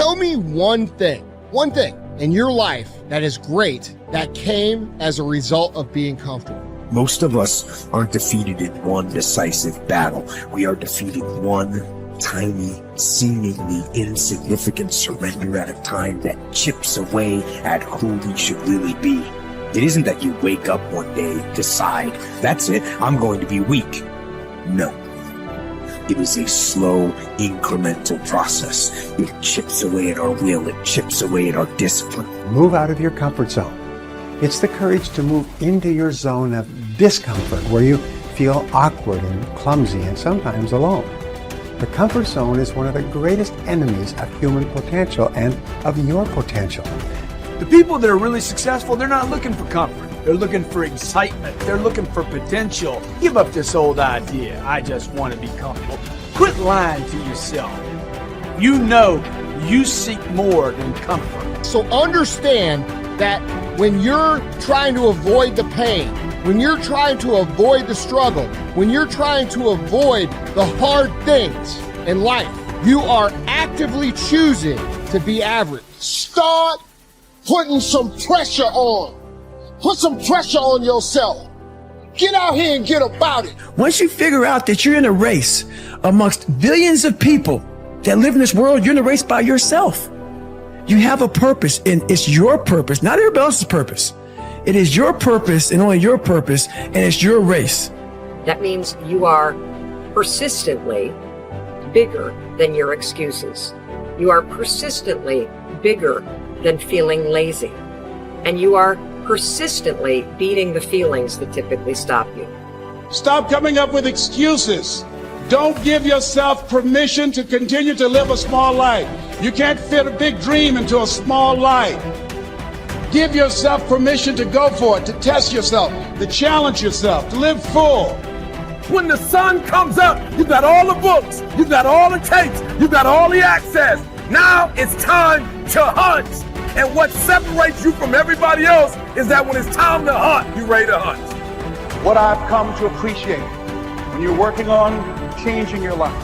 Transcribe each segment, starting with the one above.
Tell me one thing in your life that is great that came as a result of being comfortable. Most of us aren't defeated in one decisive battle. We are defeated one tiny, seemingly insignificant surrender at a time that chips away at who we should really be. It isn't that you wake up one day, decide, that's it, I'm going to be weak. No. It is a slow, incremental process. It chips away at our will. It chips away at our discipline. Move out of your comfort zone. It's the courage to move into your zone of discomfort where you feel awkward and clumsy and sometimes alone. The comfort zone is one of the greatest enemies of human potential and of your potential. The people that are really successful, they're not looking for comfort. They're looking for excitement. They're looking for potential. Give up this old idea, I just want to be comfortable. Quit lying to yourself. You know you seek more than comfort. So understand that when you're trying to avoid the pain, when you're trying to avoid the struggle, when you're trying to avoid the hard things in life, you are actively choosing to be average. Start putting some pressure on. Put some pressure on yourself. Get out here and get about it. Once you figure out that you're in a race amongst billions of people that live in this world, you're in a race by yourself. You have a purpose, and it's your purpose, not everybody else's purpose. It is your purpose and only your purpose, and it's your race. That means you are persistently bigger than your excuses. You are persistently bigger than feeling lazy. And you are persistently beating the feelings that typically stop you. Stop coming up with excuses. Don't give yourself permission to continue to live a small life. You can't fit a big dream into a small life. Give yourself permission to go for it, to test yourself, to challenge yourself, to live full. When the sun comes up, you got all the books, you got all the tapes, you got all the access. Now it's time to hunt. And what separates you from everybody else is that when it's time to hunt, you're ready to hunt. What I've come to appreciate when you're working on changing your life,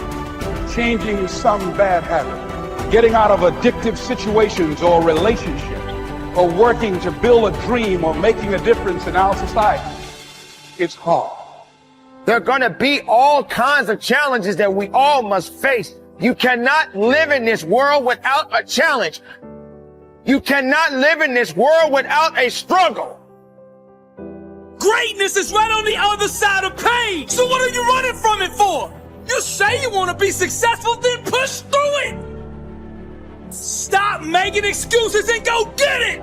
changing some bad habit, getting out of addictive situations or relationships, or working to build a dream or making a difference in our society, it's hard. There are going to be all kinds of challenges that we all must face. You cannot live in this world without a challenge. You cannot live in this world without a struggle. Greatness is right on the other side of pain. So what are you running from it for? You say you want to be successful, then push through it. Stop making excuses and go get it.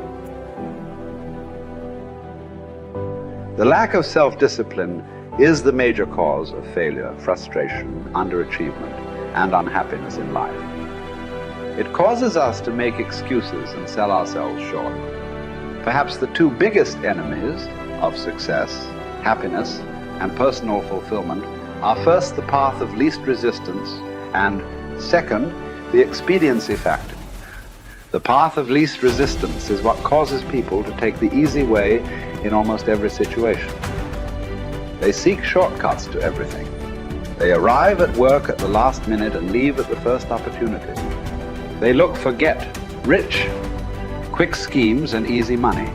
The lack of self-discipline is the major cause of failure, frustration, underachievement, and unhappiness in life. It causes us to make excuses and sell ourselves short. Perhaps the two biggest enemies of success, happiness, and personal fulfillment are first the path of least resistance and second, the expediency factor. The path of least resistance is what causes people to take the easy way in almost every situation. They seek shortcuts to everything. They arrive at work at the last minute and leave at the first opportunity. They look for get rich, quick schemes and easy money.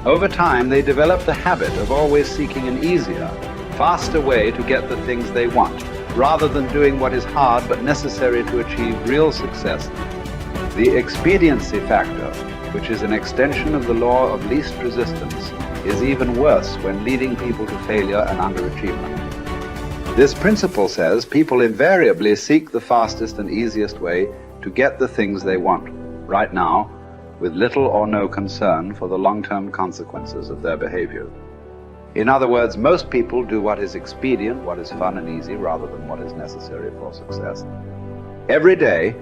Over time, they develop the habit of always seeking an easier, faster way to get the things they want, rather than doing what is hard but necessary to achieve real success. The expediency factor, which is an extension of the law of least resistance, is even worse when leading people to failure and underachievement. This principle says people invariably seek the fastest and easiest way to get the things they want, right now, with little or no concern for the long-term consequences of their behavior. In other words, most people do what is expedient, what is fun and easy, rather than what is necessary for success. Every day,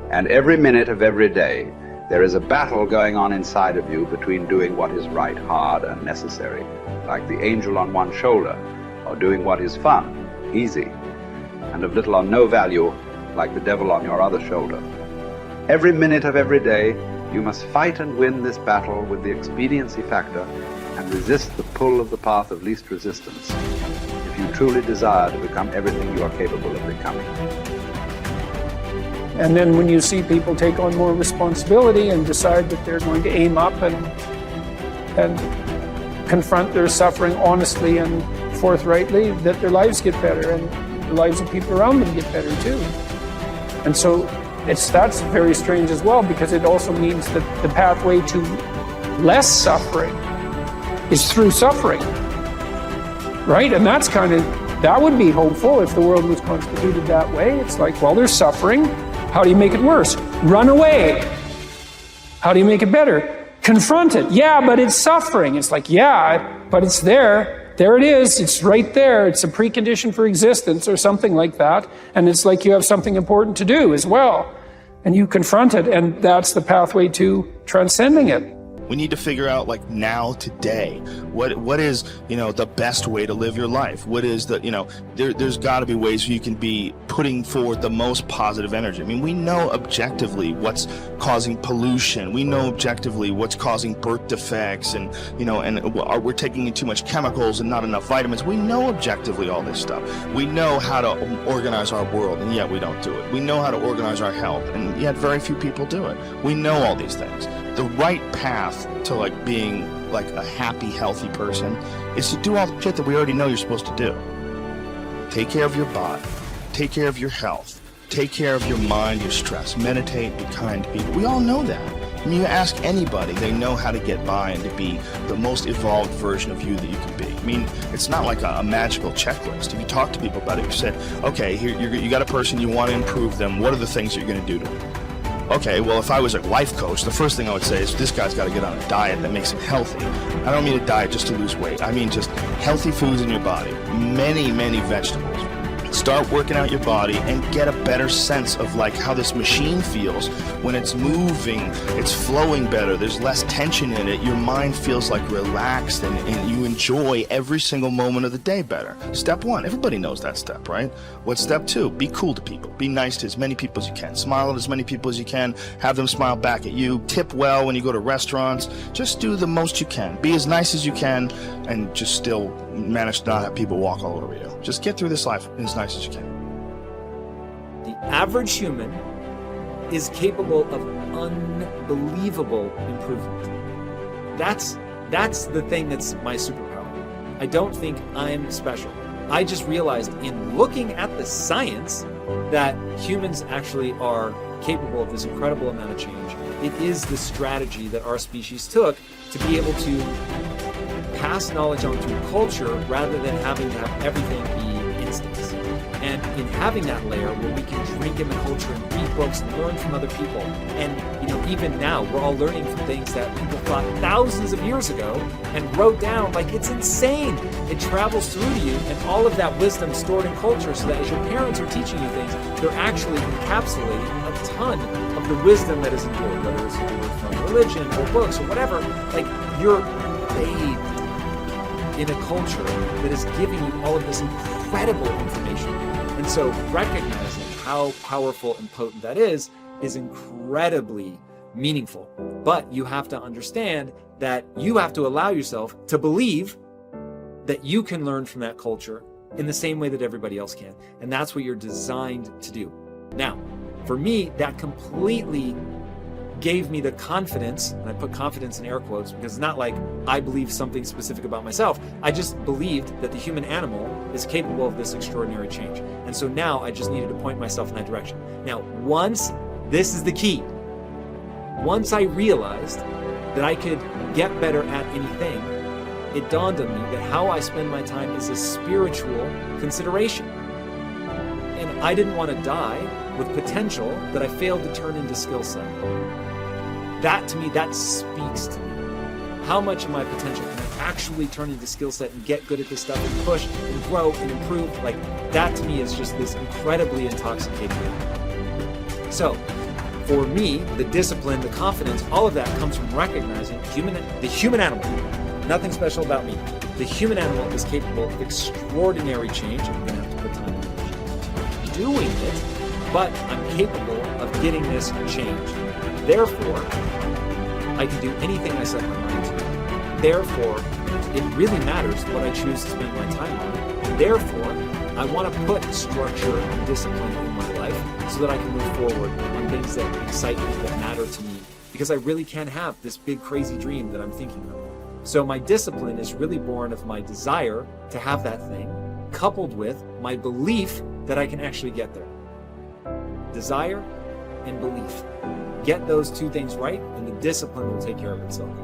and every minute of every day, there is a battle going on inside of you between doing what is right, hard, and necessary, like the angel on one shoulder, or doing what is fun, easy, and of little or no value, like the devil on your other shoulder. Every minute of every day, you must fight and win this battle with the expediency factor and resist the pull of the path of least resistance if you truly desire to become everything you are capable of becoming. And then when you see people take on more responsibility and decide that they're going to aim up and confront their suffering honestly and forthrightly, that their lives get better and the lives of people around them get better too. And so that's very strange as well, because it also means that the pathway to less suffering is through suffering, right? And that would be hopeful if the world was constituted that way. It's like, well, there's suffering. How do you make it worse? Run away. How do you make it better? Confront it. Yeah, but it's suffering. It's like, yeah, but it's there. There it is. It's right there. It's a precondition for existence or something like that. And it's like you have something important to do as well. And you confront it, and that's the pathway to transcending it. We need to figure out, like, now, today, what is, the best way to live your life? What is there's got to be ways you can be putting forward the most positive energy. I mean, we know objectively what's causing pollution. We know objectively what's causing birth defects, and we're taking in too much chemicals and not enough vitamins. We know objectively all this stuff. We know how to organize our world, and yet we don't do it. We know how to organize our health, and yet very few people do it. We know all these things. The right path to being a happy, healthy person is to do all the shit that we already know you're supposed to do. Take care of your body, take care of your health, take care of your mind, your stress, meditate, be kind to people. We all know that. I mean, you ask anybody, they know how to get by and to be the most evolved version of you that you can be. I mean, it's not like a magical checklist. If you talk to people about it, you said, okay, here you got a person, you want to improve them, what are the things you're going to do to them? Okay, well, if I was a life coach, the first thing I would say is this guy's got to get on a diet that makes him healthy. I don't mean a diet just to lose weight. I mean just healthy foods in your body. Many, many vegetables. Start working out your body and get a better sense of how this machine feels when it's moving, it's flowing better, there's less tension in it, your mind feels relaxed and you enjoy every single moment of the day better. Step 1, everybody knows that step, right? What's step 2? Be cool to people. Be nice to as many people as you can. Smile at as many people as you can. Have them smile back at you. Tip well when you go to restaurants. Just do the most you can. Be as nice as you can and just still manage to not have people walk all over you. Just get through this life as nice as you can. The average human is capable of unbelievable improvement. That's the thing that's my superpower. I don't think I'm special. I just realized in looking at the science that humans actually are capable of this incredible amount of change. It is the strategy that our species took to be able to pass knowledge on through culture rather than having to have everything be instincts. And in having that layer where we can drink in the culture and read books and learn from other people, and even now we're all learning from things that people thought thousands of years ago and wrote down, it's insane. It travels through to you, and all of that wisdom stored in culture, so that as your parents are teaching you things, they're actually encapsulating a ton of the wisdom that is endured, whether it's from religion or books or whatever. You're bathed in a culture that is giving you all of this incredible information. And so recognizing how powerful and potent that is incredibly meaningful. But you have to understand that you have to allow yourself to believe that you can learn from that culture in the same way that everybody else can. And that's what you're designed to do. Now, for me, that completely gave me the confidence, and I put confidence in air quotes because it's not like I believe something specific about myself. I just believed that the human animal is capable of this extraordinary change. And so now I just needed to point myself in that direction. Now, this is the key. Once I realized that I could get better at anything, it dawned on me that how I spend my time is a spiritual consideration. And I didn't want to die with potential that I failed to turn into skill set. That to me, that speaks to me. How much of my potential can I actually turn into skill set and get good at this stuff and push and grow and improve? That to me is just this incredibly intoxicating thing. So for me, the discipline, the confidence, all of that comes from recognizing the human animal. Nothing special about me. The human animal is capable of extraordinary change. I'm going to have to put time into doing it, but I'm capable of getting this change. Therefore, I can do anything I set my mind to. Therefore, it really matters what I choose to spend my time on. Therefore, I want to put structure and discipline in my life so that I can move forward on things that excite me, that matter to me, because I really can have this big crazy dream that I'm thinking of. So my discipline is really born of my desire to have that thing, coupled with my belief that I can actually get there. Desire and belief. Get those two things right, and the discipline will take care of itself.